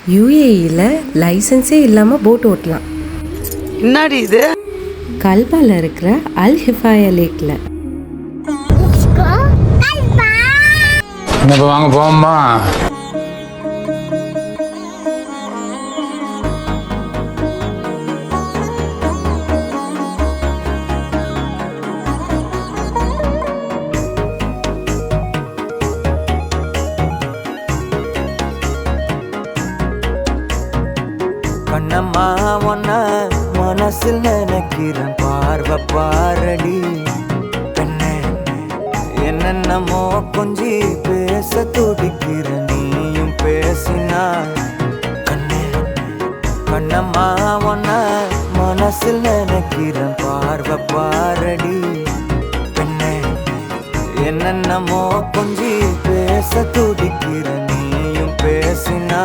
யுஏஇல லைசன்ஸே இல்லாமல் போட் ஓட்டலாம். என்னடி இது? கல்பால இருக்கிற அல் ஹிஃபாயா லேக்ல. இப்போ வாங்க போமா. கண்ணம்மா ஒன்ன மனசில் நினைக்கிறேன், பார்வை பாரடி பெண்ணே. என்னென்னமோ கொஞ்சி பேச துடிக்கிற, நீயும் பேசினா கண்ணே. கண்ணம்மா ஒன்ன மனசில் நினைக்கிறேன், பார்வை பாரடி பெண்ணே. என்னென்னமோ கொஞ்சி பேச துடிக்கிற, நீயும் பேசினா